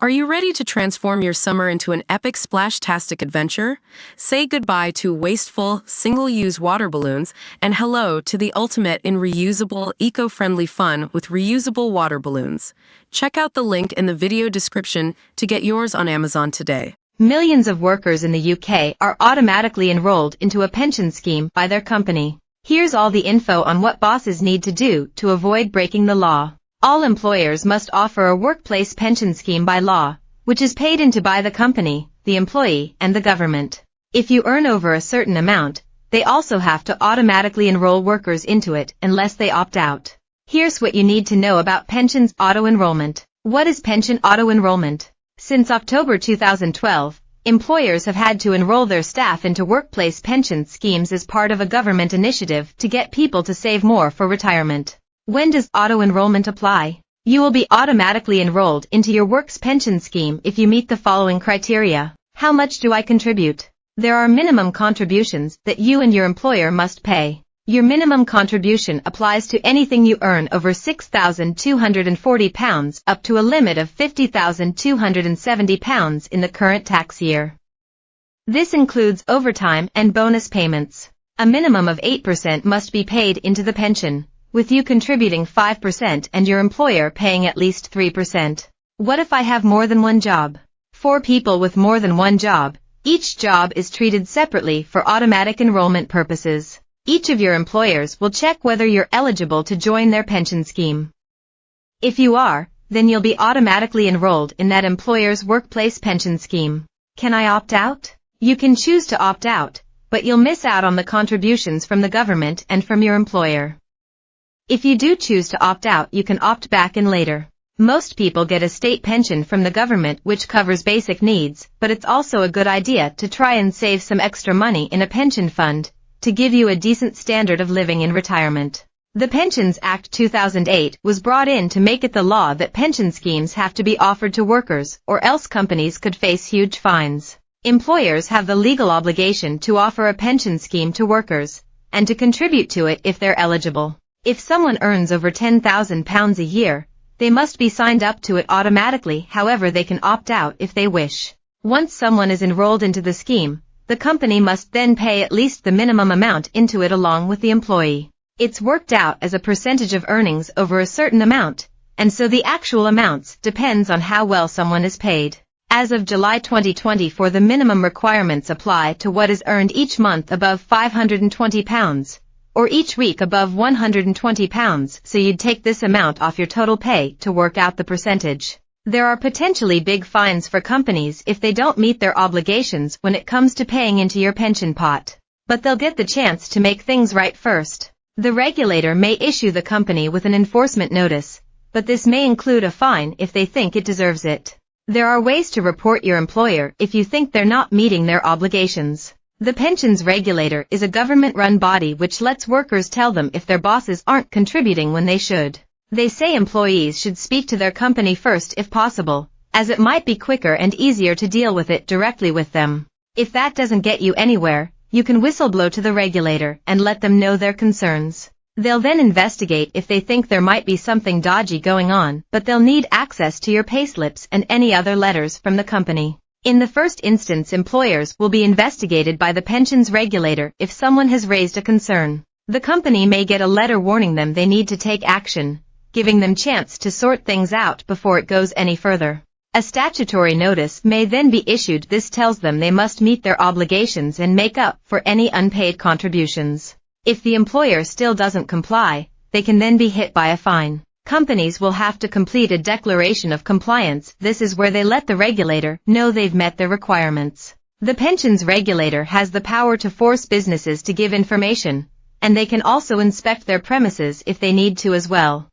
Are you ready to transform your summer into an epic splash-tastic adventure? Say goodbye to wasteful, single-use water balloons and hello to the ultimate in reusable, eco-friendly fun with reusable water balloons. Check out the link in the video description to get yours on Amazon today. Millions of workers in the UK are automatically enrolled into a pension scheme by their company. Here's all the info on what bosses need to do to avoid breaking the law. All employers must offer a workplace pension scheme by law, which is paid into by the company, the employee, and the government. If you earn over a certain amount, they also have to automatically enroll workers into it unless they opt out. Here's what you need to know about pensions auto-enrollment. What is pension auto-enrollment? Since October 2012, employers have had to enroll their staff into workplace pension schemes as part of a government initiative to get people to save more for retirement. When does auto-enrollment apply? You will be automatically enrolled into your work's pension scheme if you meet the following criteria. How much do I contribute? There are minimum contributions that you and your employer must pay. Your minimum contribution applies to anything you earn over £6,240 up to a limit of £50,270 in the current tax year. This includes overtime and bonus payments. A minimum of 8% must be paid into the pension, with you contributing 5% and your employer paying at least 3%. What if I have more than one job? For people with more than one job, each job is treated separately for automatic enrollment purposes. Each of your employers will check whether you're eligible to join their pension scheme. If you are, then you'll be automatically enrolled in that employer's workplace pension scheme. Can I opt out? You can choose to opt out, but you'll miss out on the contributions from the government and from your employer. If you do choose to opt out, you can opt back in later. Most people get a state pension from the government which covers basic needs, but it's also a good idea to try and save some extra money in a pension fund to give you a decent standard of living in retirement. The Pensions Act 2008 was brought in to make it the law that pension schemes have to be offered to workers, or else companies could face huge fines. Employers have the legal obligation to offer a pension scheme to workers, and to contribute to it if they're eligible. If someone earns over £10,000 a year, they must be signed up to it automatically. However, they can opt out if they wish. Once someone is enrolled into the scheme, the company must then pay at least the minimum amount into it along with the employee. It's worked out as a percentage of earnings over a certain amount, and so the actual amounts depends on how well someone is paid. As of July 2024, the minimum requirements apply to what is earned each month above £520. Or each week above £120, so you'd take this amount off your total pay to work out the percentage. There are potentially big fines for companies if they don't meet their obligations when it comes to paying into your pension pot. But they'll get the chance to make things right first. The regulator may issue the company with an enforcement notice, but this may include a fine if they think it deserves it. There are ways to report your employer if you think they're not meeting their obligations. The pensions regulator is a government-run body which lets workers tell them if their bosses aren't contributing when they should. They say employees should speak to their company first if possible, as it might be quicker and easier to deal with it directly with them. If that doesn't get you anywhere, you can whistleblow to the regulator and let them know their concerns. They'll then investigate if they think there might be something dodgy going on, but they'll need access to your payslips and any other letters from the company. In the first instance, employers will be investigated by the pensions regulator if someone has raised a concern. The company may get a letter warning them they need to take action, giving them chance to sort things out before it goes any further. A statutory notice may then be issued. This tells them they must meet their obligations and make up for any unpaid contributions. If the employer still doesn't comply, they can then be hit by a fine. Companies will have to complete a declaration of compliance. This is where they let the regulator know they've met their requirements. The pensions regulator has the power to force businesses to give information, and they can also inspect their premises if they need to as well.